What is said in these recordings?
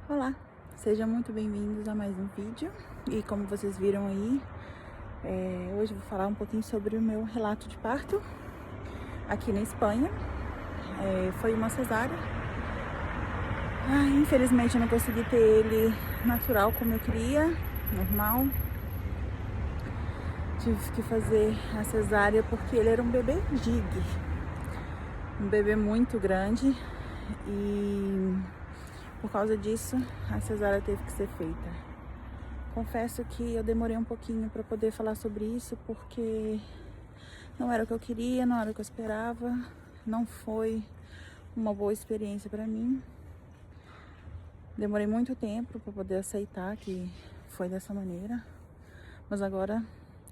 Olá, sejam muito bem-vindos a mais um vídeo. E como vocês viram aí, hoje eu vou falar um pouquinho sobre o meu relato de parto aqui na Espanha. Foi uma cesárea. Infelizmente eu não consegui ter ele natural como eu queria, normal. Tive que fazer a cesárea porque ele era um bebê gig, um bebê muito grande, e por causa disso a cesárea teve que ser feita. Confesso que eu demorei um pouquinho para poder falar sobre isso porque não era o que eu queria, não era o que eu esperava, não foi uma boa experiência para mim. Demorei muito tempo para poder aceitar que foi dessa maneira, mas agora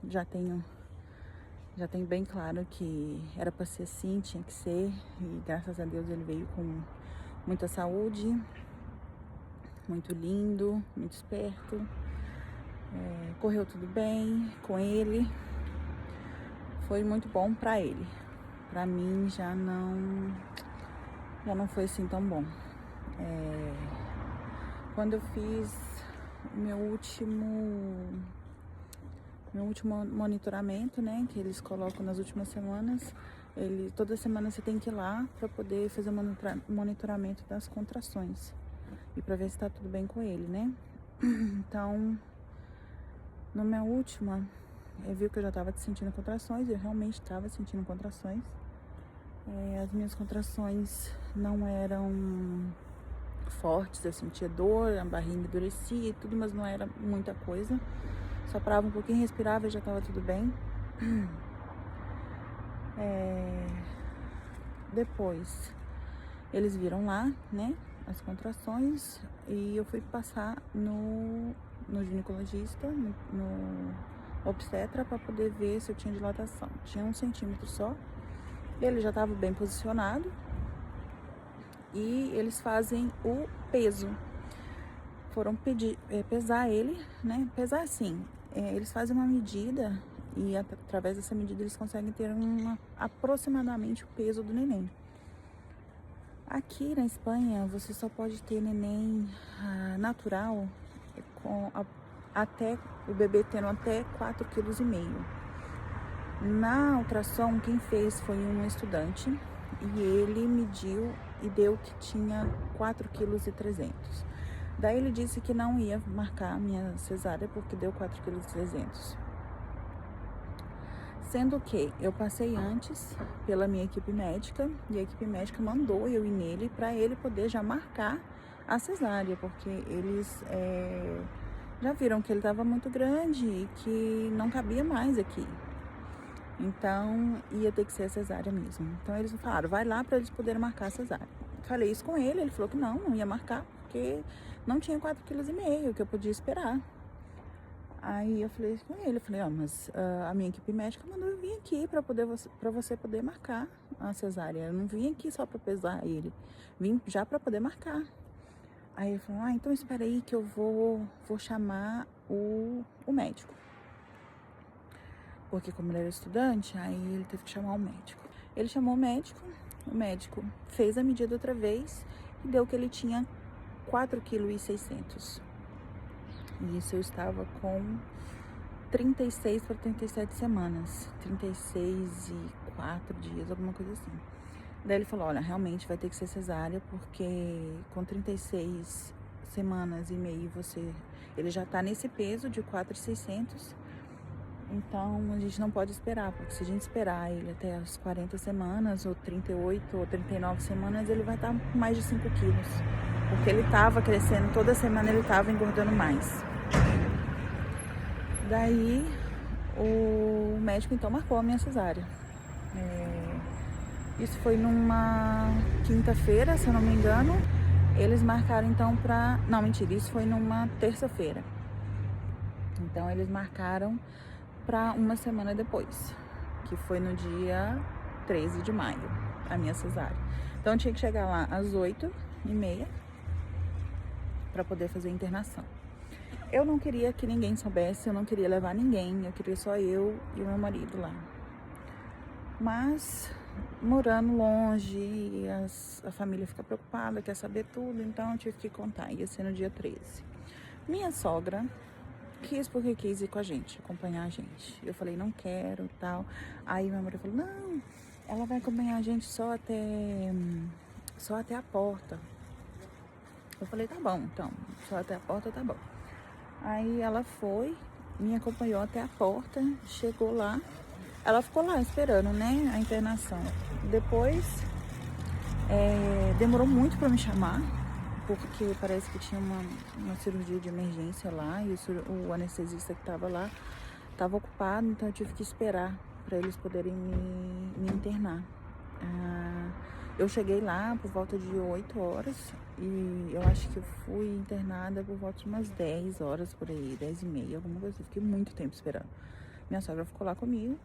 já tenho bem claro que era para ser assim, tinha que ser, e graças a Deus ele veio com muita saúde, muito lindo, muito esperto. Correu tudo bem com ele, foi muito bom para ele. Para mim já não foi assim tão bom. Quando eu fiz meu último monitoramento, né, que eles colocam nas últimas semanas, toda semana você tem que ir lá para poder fazer o monitoramento das contrações e para ver se tá tudo bem com ele, né? Então, na minha última, eu vi que eu já tava sentindo contrações, eu realmente estava sentindo contrações. As minhas contrações não eram fortes, eu sentia dor, a barriga endurecia e tudo, mas não era muita coisa. Só parava um pouquinho, respirava e já tava tudo bem. Depois, eles viram lá, né, as contrações, e eu fui passar no ginecologista, no obstetra, para poder ver se eu tinha dilatação. Tinha 1 centímetro só, ele já estava bem posicionado, e eles fazem o peso. Foram pesar ele, né? Pesar assim, eles fazem uma medida e através dessa medida eles conseguem ter aproximadamente o peso do neném. Aqui na Espanha você só pode ter neném natural até o bebê tendo até 4,5 kg. Na ultrassom quem fez foi um estudante e ele mediu e deu que tinha 4,3 kg. Daí ele disse que não ia marcar a minha cesárea porque deu 4,3 kg. Sendo que eu passei antes pela minha equipe médica e a equipe médica mandou eu ir nele para ele poder já marcar a cesárea, porque eles já viram que ele estava muito grande e que não cabia mais aqui. Então ia ter que ser a cesárea mesmo. Então eles falaram, vai lá para eles poderem marcar a cesárea. Falei isso com ele falou que não ia marcar porque não tinha 4,5 kg, que eu podia esperar. Aí eu falei com ele, mas a minha equipe médica mandou eu vir aqui para você poder marcar a cesárea. Eu não vim aqui só para pesar ele, vim já para poder marcar. Aí ele falou, então espera aí que eu vou chamar o médico. Porque como ele era estudante, aí ele teve que chamar o médico. Ele chamou o médico fez a medida outra vez e deu que ele tinha 4,6 kg. E isso eu estava com 36 para 37 semanas, 36 e 4 dias, alguma coisa assim. Daí ele falou, olha, realmente vai ter que ser cesárea, porque com 36 semanas e meio ele já tá nesse peso de 4,600. Então a gente não pode esperar, porque se a gente esperar ele até as 40 semanas, ou 38 ou 39 semanas, ele vai estar com mais de 5 quilos. Porque ele estava crescendo, toda semana ele estava engordando mais. Daí o médico então marcou a minha cesárea. Isso foi numa quinta-feira, se eu não me engano. Eles marcaram então não, mentira, isso foi numa terça-feira. Então eles marcaram para uma semana depois, que foi no dia 13 de maio, a minha cesárea. Então eu tinha que chegar lá às 8h30 para poder fazer a internação. Eu não queria que ninguém soubesse, eu não queria levar ninguém, eu queria só eu e o meu marido lá. Mas morando longe, e a família fica preocupada, quer saber tudo, então eu tive que contar. Ia ser no dia 13. Minha sogra quis porque quis ir com a gente, acompanhar a gente. Eu falei, não quero, tal. Aí minha mãe falou, não, ela vai acompanhar a gente só até a porta. Eu falei, tá bom, então, só até a porta, tá bom. Aí ela foi, me acompanhou até a porta, chegou lá. Ela ficou lá esperando, né, a internação. Depois, demorou muito para me chamar, porque parece que tinha uma cirurgia de emergência lá e o anestesista que estava lá estava ocupado, então eu tive que esperar para eles poderem me internar. Eu cheguei lá por volta de 8 horas e eu acho que eu fui internada por volta de umas 10 horas por aí, 10 e meia, alguma coisa assim. Fiquei muito tempo esperando. Minha sogra ficou lá comigo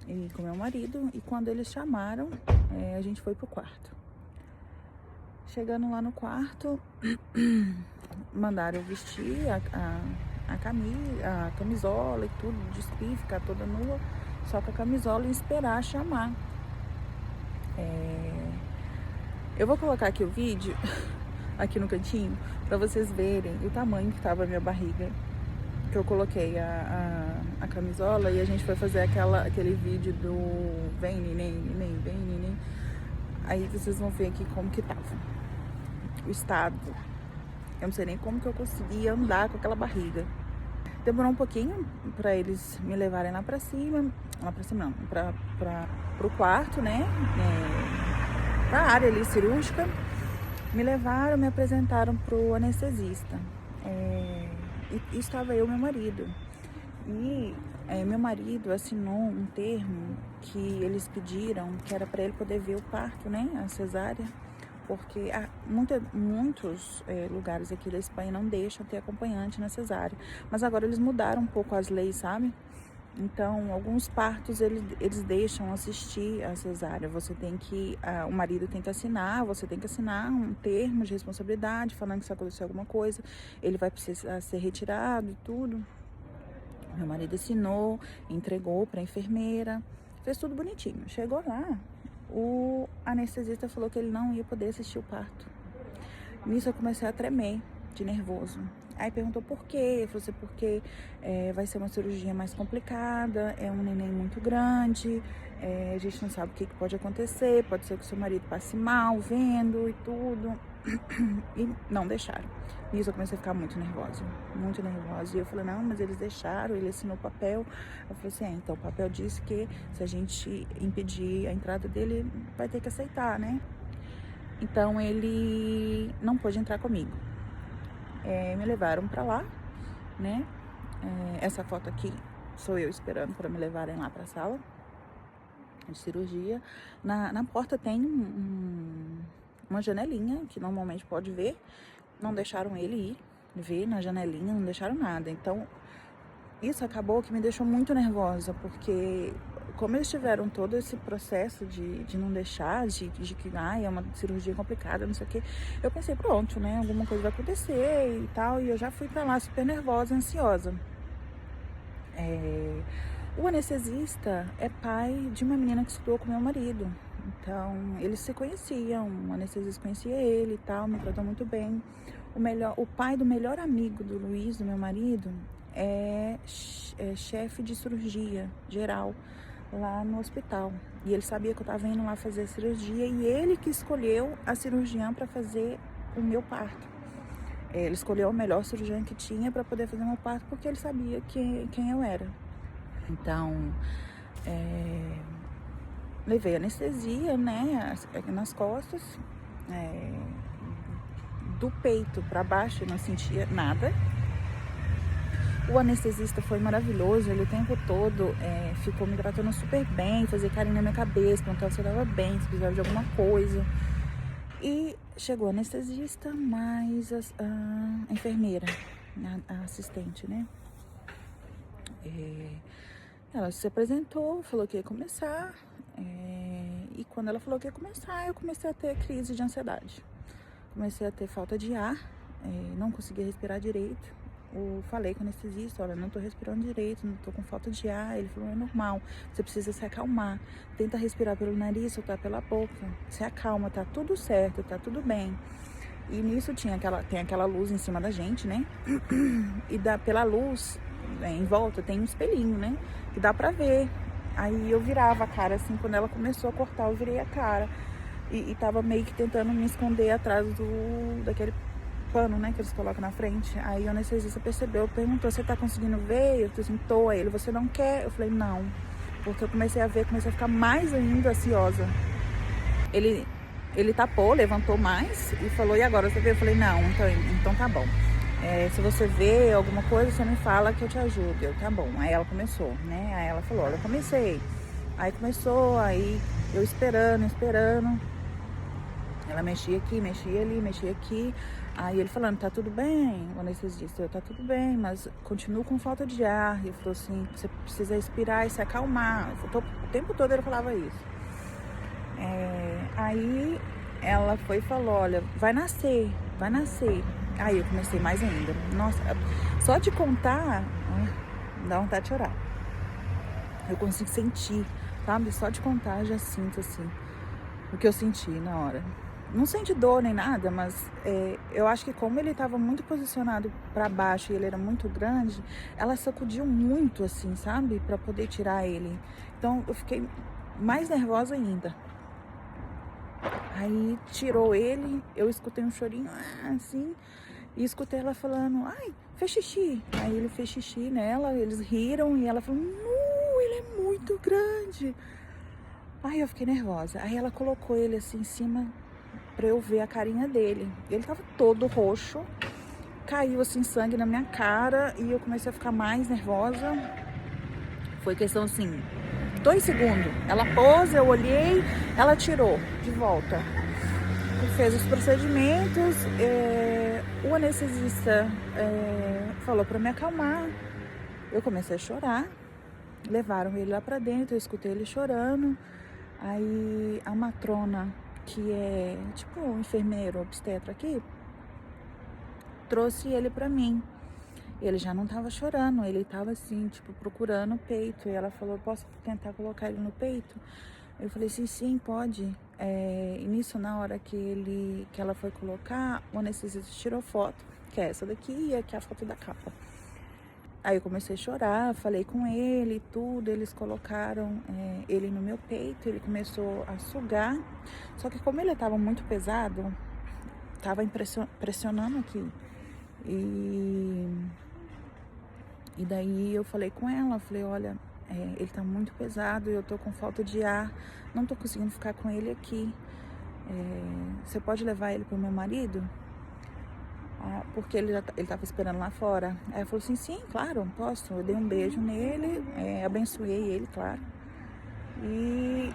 e com meu marido, e quando eles chamaram, a gente foi pro quarto. Chegando lá no quarto, mandaram eu vestir a camisola e tudo, despir, ficar toda nua, só com a camisola, e esperar chamar. Eu vou colocar aqui o vídeo, aqui no cantinho, pra vocês verem o tamanho que tava a minha barriga. Que eu coloquei a camisola e a gente foi fazer aquele vídeo do vem neném, vem neném. Aí vocês vão ver aqui como que tava o estado. Eu não sei nem como que eu conseguia andar com aquela barriga. Demorou um pouquinho pra eles me levarem lá pra cima não, pro quarto, né? Pra área ali cirúrgica. Me levaram, me apresentaram pro anestesista. E estava eu e meu marido. E meu marido assinou um termo que eles pediram, que era para ele poder ver o parto, né? A cesárea. Porque muitos lugares aqui da Espanha não deixam ter acompanhante na cesárea. Mas agora eles mudaram um pouco as leis, sabe? Então, alguns partos eles deixam assistir a cesárea. O marido tem que assinar, você tem que assinar um termo de responsabilidade, falando que se acontecer alguma coisa, ele vai precisar ser retirado e tudo. Meu marido assinou, entregou para a enfermeira, fez tudo bonitinho. Chegou lá, o anestesista falou que ele não ia poder assistir o parto. Nisso eu comecei a tremer de nervoso. Aí perguntou por quê. Eu falei assim, porque vai ser uma cirurgia mais complicada, é um neném muito grande, a gente não sabe o que pode acontecer, pode ser que o seu marido passe mal vendo e tudo. E não deixaram. Nisso eu comecei a ficar muito nervosa. E eu falei, não, mas eles deixaram, ele assinou o papel. Eu falei assim, então o papel diz que se a gente impedir a entrada dele, vai ter que aceitar, né? Então ele não pôde entrar comigo. Me levaram pra lá, né? Essa foto aqui sou eu esperando para me levarem lá pra sala de cirurgia. Na porta tem uma janelinha que normalmente pode ver. Não deixaram ele ir ver na janelinha, não deixaram nada. Então, isso acabou que me deixou muito nervosa, porque como eles tiveram todo esse processo de não deixar, de que é uma cirurgia complicada, não sei o que, eu pensei, pronto, né, alguma coisa vai acontecer e tal, e eu já fui pra lá super nervosa, ansiosa. O anestesista é pai de uma menina que estudou com meu marido, então eles se conheciam, o anestesista conhecia ele e tal, me tratou muito bem. O pai do melhor amigo do Luiz, do meu marido, é chefe de cirurgia geral lá no hospital. E ele sabia que eu estava indo lá fazer a cirurgia e ele que escolheu a cirurgiã para fazer o meu parto. Ele escolheu o melhor cirurgião que tinha para poder fazer o meu parto porque ele sabia quem eu era. Então, levei anestesia, né, nas costas, do peito para baixo eu não sentia nada. O anestesista foi maravilhoso, ele o tempo todo ficou me tratando super bem, fazia carinho na minha cabeça, perguntava se eu estava bem, se precisava de alguma coisa. E chegou o anestesista, mais a enfermeira, a assistente, né? Ela se apresentou, falou que ia começar, e quando ela falou que ia começar, eu comecei a ter crise de ansiedade. Comecei a ter falta de ar, não conseguia respirar direito. falei com o anestesista, olha, não tô respirando direito, não tô com falta de ar. Ele falou, é normal, você precisa se acalmar, tenta respirar pelo nariz, soltar pela boca, se acalma, tá tudo certo, tá tudo bem. E nisso tem aquela luz em cima da gente, né? E pela luz, em volta, tem um espelhinho, né? Que dá pra ver. Aí eu virava a cara, assim, quando ela começou a cortar, eu virei a cara. E tava meio que tentando me esconder atrás daquele pano, né, que eles colocam na frente. Aí o anestesista percebeu, perguntou, você tá conseguindo ver? Eu falei assim, tô. Aí ele, você não quer? Eu falei, não. Porque eu comecei a ver, comecei a ficar mais ainda ansiosa. Ele tapou, levantou mais e falou, e agora você vê? Eu falei, não, então tá bom. Se você vê alguma coisa, você me fala que eu te ajudo. Eu, tá bom. Aí ela começou, né? Aí ela falou, olha, eu comecei. Aí começou, aí eu esperando. Ela mexia aqui, mexia ali, mexia aqui. Aí ele falando, tá tudo bem? O anestesista, eu, tá tudo bem, mas continuo com falta de ar. Ele falou assim, você precisa respirar e se acalmar. O tempo todo ele falava isso. Aí ela foi e falou, olha, vai nascer. Aí eu comecei mais ainda. Nossa, só de contar, dá vontade de chorar. Eu consigo sentir, sabe? Só de contar já sinto, assim, o que eu senti na hora. Não senti dor nem nada, mas eu acho que como ele estava muito posicionado para baixo e ele era muito grande, ela sacudiu muito, assim, sabe? Para poder tirar ele. Então eu fiquei mais nervosa ainda. Aí tirou ele, eu escutei um chorinho assim, e escutei ela falando, ai, fez xixi. Aí ele fez xixi nela, eles riram e ela falou, não, ele é muito grande. Aí eu fiquei nervosa. Aí ela colocou ele assim em cima pra eu ver a carinha dele. Ele tava todo roxo, caiu assim sangue na minha cara e eu comecei a ficar mais nervosa. Foi questão assim, 2 segundos. Ela pôs, eu olhei, ela tirou de volta. Fez os procedimentos, o anestesista falou pra me acalmar. Eu comecei a chorar, levaram ele lá pra dentro, eu escutei ele chorando. Aí a matrona, que é tipo um enfermeiro obstetra aqui, trouxe ele pra mim. Ele já não tava chorando, ele tava assim, tipo, procurando o peito. E ela falou, posso tentar colocar ele no peito? Eu falei assim, sim, pode. E nisso, na hora que ela foi colocar, o anestesista tirou foto, que é essa daqui, e aqui é a foto da capa. Aí eu comecei a chorar, falei com ele, tudo, eles colocaram ele no meu peito, ele começou a sugar. Só que como ele tava muito pesado, tava pressionando aqui. E daí eu falei com ela, falei, olha, ele tá muito pesado, eu tô com falta de ar, não tô conseguindo ficar com ele aqui. Você pode levar ele pro meu marido? Porque ele tava esperando lá fora. Aí eu falei assim, sim, claro, posso. Eu dei um beijo nele, abençoei ele, claro. E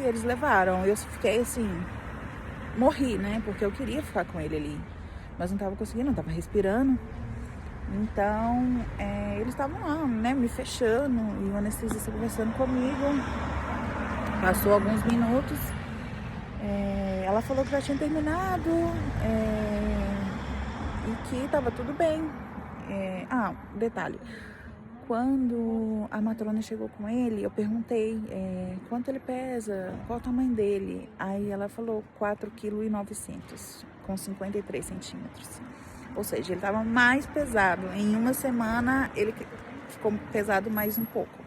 eles levaram. Eu fiquei assim, morri, né? Porque eu queria ficar com ele ali. Mas não tava conseguindo, não tava respirando. Então, eles estavam lá, né, me fechando, e o anestesista conversando comigo. Passou alguns minutos, ela falou que já tinha terminado, e que tava tudo bem. Detalhe, quando a matrona chegou com ele, eu perguntei quanto ele pesa, qual o tamanho dele. Aí ela falou 4,9 kg, com 53 centímetros. Ou seja, ele estava mais pesado. Em uma semana, ele ficou pesado mais um pouco.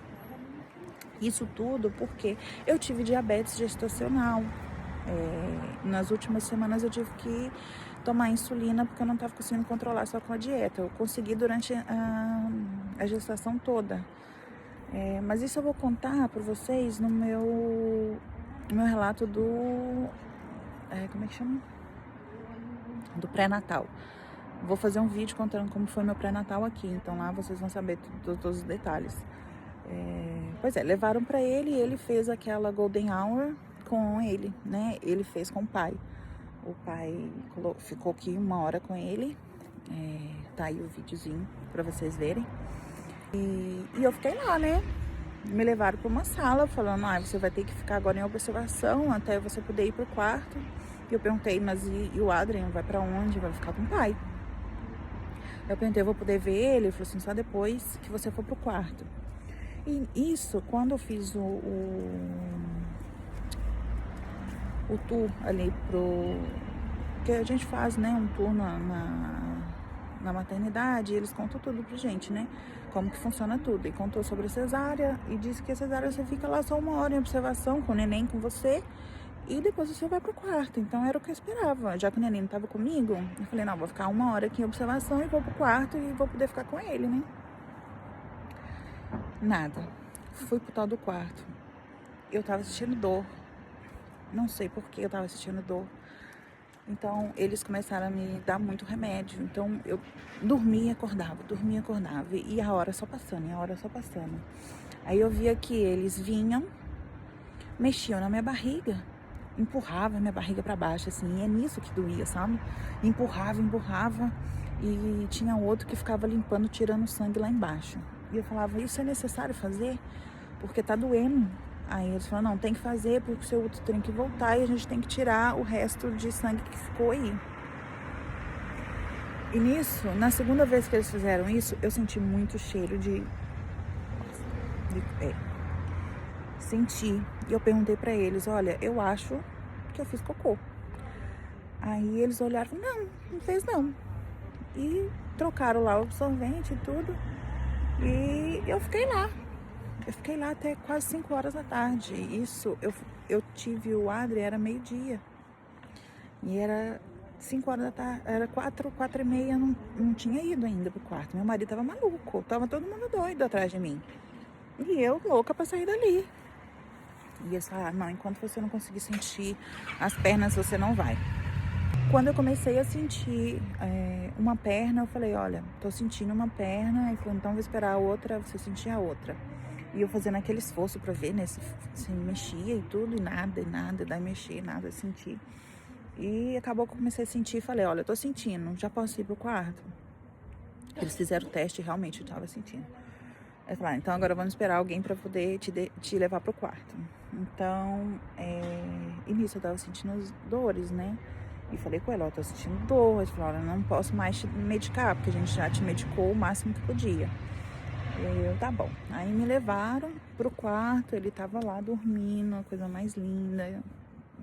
Isso tudo porque eu tive diabetes gestacional. Nas últimas semanas, eu tive que tomar insulina porque eu não estava conseguindo controlar só com a dieta. Eu consegui durante a gestação toda. Mas isso eu vou contar para vocês no meu relato do... como é que chama? Do pré-natal. Vou fazer um vídeo contando como foi meu pré-natal aqui, então lá vocês vão saber todos os detalhes. Pois é, levaram pra ele e ele fez aquela golden hour com ele, né? Ele fez com o pai. O pai ficou aqui 1 hora com ele, tá aí o videozinho pra vocês verem. E eu fiquei lá, né? Me levaram pra uma sala falando, você vai ter que ficar agora em observação até você poder ir pro quarto. E eu perguntei, mas e o Adrian vai pra onde? Vai ficar com o pai. Eu perguntei, eu vou poder ver ele? Ele falou assim, só depois que você for pro quarto. E isso, quando eu fiz o tour ali que a gente faz, né, um tour na maternidade, eles contam tudo pra gente, né, como que funciona tudo. E contou sobre a cesárea e disse que a cesárea você fica lá só 1 hora em observação com o neném com você e depois você vai pro quarto. Então era o que eu esperava. Já que o neném não tava comigo, eu falei, não, vou ficar 1 hora aqui em observação e vou pro quarto e vou poder ficar com ele, né. Nada. Fui pro tal do quarto. Eu tava sentindo dor. Não sei por que eu tava sentindo dor. Então, eles começaram a me dar muito remédio. Então, eu dormia e acordava. E a hora só passando, e a hora só passando. Aí eu via que eles vinham, mexiam na minha barriga, empurravam a minha barriga pra baixo, assim. E é nisso que doía, sabe? Empurrava. E tinha outro que ficava limpando, tirando sangue lá embaixo. E eu falava, isso é necessário fazer? Porque tá doendo. Aí eles falaram, não, tem que fazer porque o seu útero tem que voltar e a gente tem que tirar o resto de sangue que ficou aí. E nisso, na segunda vez que eles fizeram isso, eu senti muito cheiro senti. E eu perguntei pra eles, olha, eu acho que eu fiz cocô. Aí eles olharam, não fez não. E trocaram lá o absorvente e tudo. E eu fiquei lá. Eu fiquei lá até quase 5 horas da tarde. Isso, eu tive o Adri, era meio-dia. E era 5 horas da tarde, era 4h30, não tinha ido ainda pro quarto. Meu marido tava maluco, tava todo mundo doido atrás de mim. E eu louca pra sair dali. E eles falaram, não, enquanto você não conseguir sentir as pernas, você não vai. Quando eu comecei a sentir uma perna, eu falei, olha, tô sentindo uma perna. E falou, então vou esperar a outra, você sentir a outra. E eu fazendo aquele esforço pra ver, né, se mexia e tudo, e nada, daí mexer, nada, sentir. E acabou que eu comecei a sentir e falei, olha, eu tô sentindo, já posso ir pro quarto? Eles fizeram o teste e realmente eu tava sentindo. Aí falaram, então agora vamos esperar alguém pra poder te levar pro quarto. Então, e nisso eu tava sentindo as dores, né? E falei com ela, ó, tô sentindo dor. Eles falaram, não posso mais te medicar, porque a gente já te medicou o máximo que podia. Eu, tá bom. Aí me levaram pro quarto, ele tava lá dormindo, a coisa mais linda,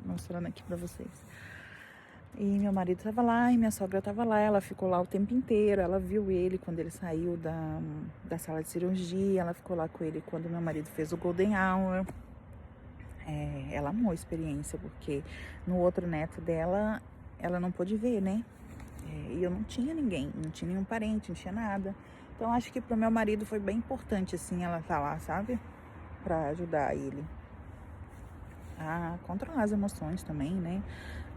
mostrando aqui pra vocês. E meu marido tava lá, e minha sogra tava lá, ela ficou lá o tempo inteiro, ela viu ele quando ele saiu da sala de cirurgia, ela ficou lá com ele quando meu marido fez o Golden Hour. Ela amou a experiência, porque no outro neto dela, ela não pôde ver, né? E eu não tinha ninguém, não tinha nenhum parente, não tinha nada. Então, acho que pro meu marido foi bem importante, assim, ela tá lá, sabe? Pra ajudar ele a controlar as emoções também, né?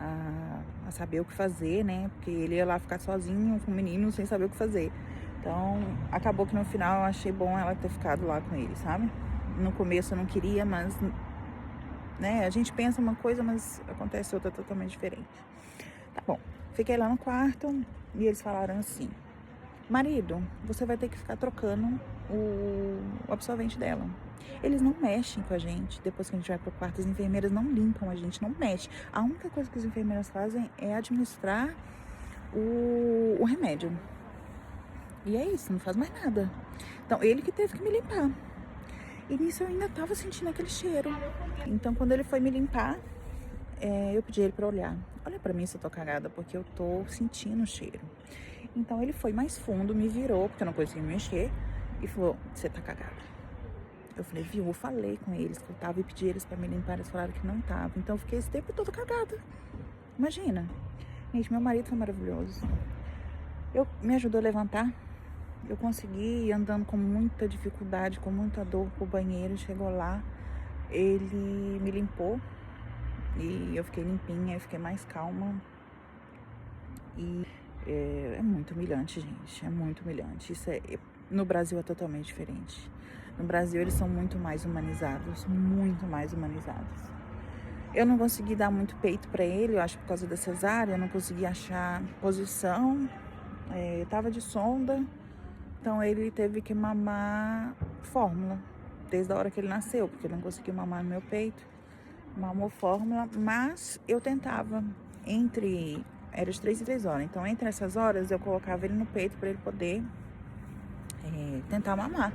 A saber o que fazer, né? Porque ele ia lá ficar sozinho com o menino sem saber o que fazer. Então, acabou que no final eu achei bom ela ter ficado lá com ele, sabe? No começo eu não queria, mas, né? A gente pensa uma coisa, mas acontece outra totalmente diferente. Tá bom. Fiquei lá no quarto e eles falaram assim, marido, você vai ter que ficar trocando o absorvente dela. Eles não mexem com a gente. Depois que a gente vai pro quarto, as enfermeiras não limpam a gente, não mexem. A única coisa que as enfermeiras fazem é administrar o remédio. E é isso, não faz mais nada. Então, ele que teve que me limpar. E nisso eu ainda tava sentindo aquele cheiro. Então, quando ele foi me limpar, eu pedi ele pra olhar. Olha pra mim se eu tô cagada, porque eu tô sentindo o cheiro. Então ele foi mais fundo, me virou, porque eu não conseguia me mexer, e falou, você tá cagada. Eu falei, viu, eu falei com eles que eu tava e pedi eles pra me limpar, eles falaram que não tava. Então eu fiquei esse tempo todo cagada. Imagina. Gente, meu marido foi maravilhoso. Me ajudou a levantar. Eu consegui ir andando com muita dificuldade, com muita dor pro banheiro. Chegou lá, ele me limpou. E eu fiquei limpinha, eu fiquei mais calma. E é muito humilhante, gente. É muito humilhante. No Brasil é totalmente diferente. No Brasil eles são muito mais humanizados. Muito mais humanizados. Eu não consegui dar muito peito pra ele, eu acho por causa da cesárea. Eu não consegui achar posição. Eu tava de sonda. Então ele teve que mamar fórmula. Desde a hora que ele nasceu, porque ele não conseguiu mamar no meu peito. Mamou fórmula, mas eu tentava entre era de 3 em 3 horas. Então, entre essas horas, eu colocava ele no peito para ele poder tentar mamar.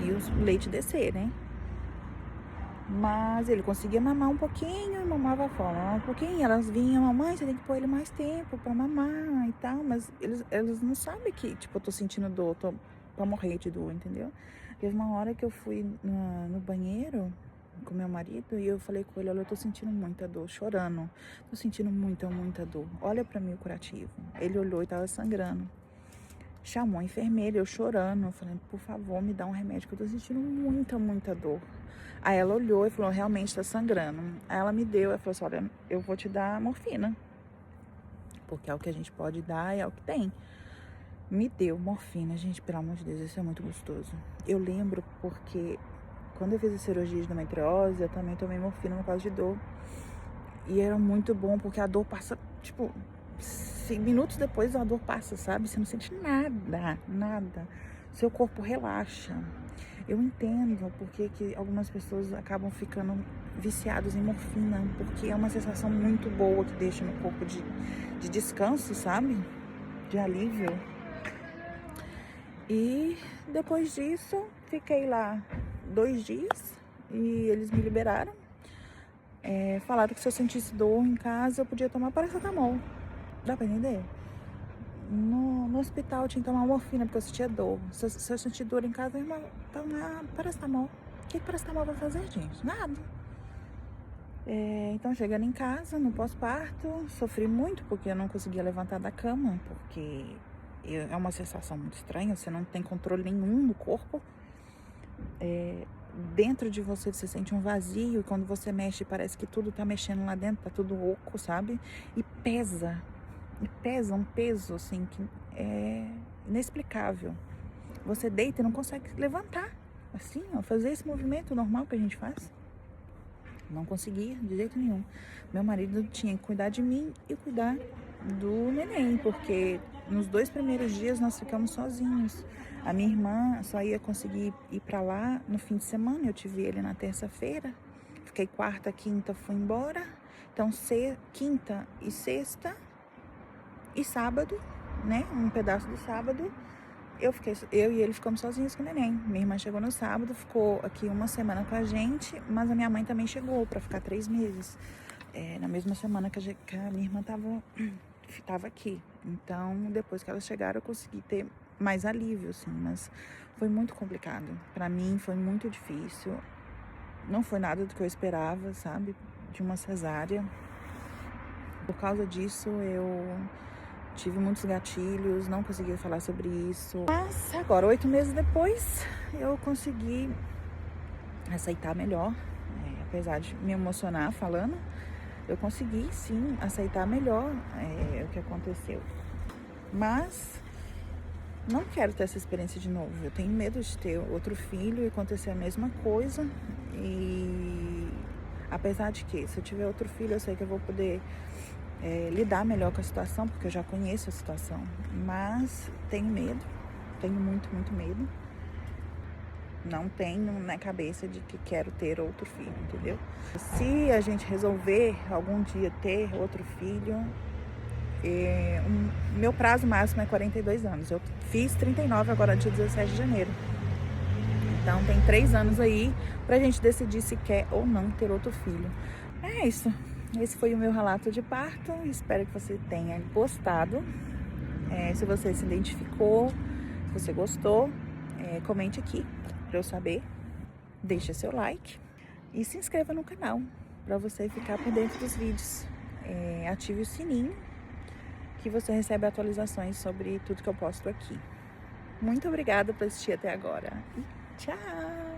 E o leite descer, né? Mas ele conseguia mamar um pouquinho e mamava fora. Mamava um pouquinho, elas vinham, mamãe, você tem que pôr ele mais tempo pra mamar e tal. Mas eles não sabem que, tipo, eu tô sentindo dor, tô pra morrer de dor, entendeu? Teve uma hora que eu fui no banheiro com meu marido e eu falei com ele, olha, eu tô sentindo muita dor, chorando. Tô sentindo muita dor. Olha pra mim o curativo. Ele olhou e tava sangrando. Chamou a enfermeira, eu chorando. Eu falei, por favor, me dá um remédio que eu tô sentindo muita dor. Aí ela olhou e falou, realmente tá sangrando. Aí ela me deu, ela falou assim, olha, eu vou te dar morfina. Porque é o que a gente pode dar e é o que tem. Me deu morfina, gente, pelo amor de Deus, isso é muito gostoso. Eu lembro porque quando eu fiz a cirurgia de endometriose, eu também tomei morfina por causa de dor. E era muito bom, porque a dor passa, tipo, minutos depois a dor passa, sabe? Você não sente nada. Seu corpo relaxa. Eu entendo porque que algumas pessoas acabam ficando viciadas em morfina, porque é uma sensação muito boa que deixa no corpo de descanso, sabe? De alívio. E depois disso, fiquei lá 2 dias e eles me liberaram. Falaram que se eu sentisse dor em casa, eu podia tomar paracetamol. Dá pra entender? No hospital eu tinha que tomar morfina porque eu sentia dor. Se eu sentir dor em casa, eu ia tomar paracetamol. O que paracetamol vai fazer, gente? Nada. Então, chegando em casa, no pós-parto, sofri muito porque eu não conseguia levantar da cama, porque é uma sensação muito estranha, você não tem controle nenhum no corpo. Dentro de você sente um vazio e quando você mexe parece que tudo tá mexendo lá dentro, tá tudo oco, sabe? E pesa um peso assim que é inexplicável. Você deita e não consegue levantar, assim, ó, fazer esse movimento normal que a gente faz. Não conseguia de jeito nenhum. Meu marido tinha que cuidar de mim e cuidar do neném, porque nos 2 primeiros dias nós ficamos sozinhos. A minha irmã só ia conseguir ir pra lá no fim de semana. Eu tive ele na terça-feira. Fiquei quarta, quinta, fui embora. Então, quinta e sexta e sábado, né? Um pedaço do sábado. Eu e ele ficamos sozinhos com o neném. Minha irmã chegou no sábado, ficou aqui 1 semana com a gente, mas a minha mãe também chegou para ficar 3 meses. Na mesma semana que a minha irmã tava aqui. Então, depois que elas chegaram, eu consegui ter mais alívio, assim, mas foi muito complicado. Para mim, foi muito difícil. Não foi nada do que eu esperava, sabe? De uma cesárea. Por causa disso, eu tive muitos gatilhos, não consegui falar sobre isso. Mas agora, 8 meses depois, eu consegui aceitar melhor. Apesar de me emocionar falando, eu consegui sim aceitar melhor o que aconteceu. Mas não quero ter essa experiência de novo. Eu tenho medo de ter outro filho e acontecer a mesma coisa. E apesar de que, se eu tiver outro filho, eu sei que eu vou poder lidar melhor com a situação, porque eu já conheço a situação. Mas tenho medo, tenho muito medo. Não tenho na cabeça de que quero ter outro filho, entendeu? Se a gente resolver algum dia ter outro filho, meu prazo máximo é 42 anos. Eu fiz 39 agora, dia 17 de janeiro. Então tem 3 anos aí pra gente decidir se quer ou não ter outro filho. É isso. Esse foi o meu relato de parto. Espero que você tenha gostado. Se você se identificou, se você gostou, comente aqui pra eu saber. Deixa seu like e se inscreva no canal para você ficar por dentro dos vídeos. Ative o sininho que você recebe atualizações sobre tudo que eu posto aqui. Muito obrigada por assistir até agora. E tchau!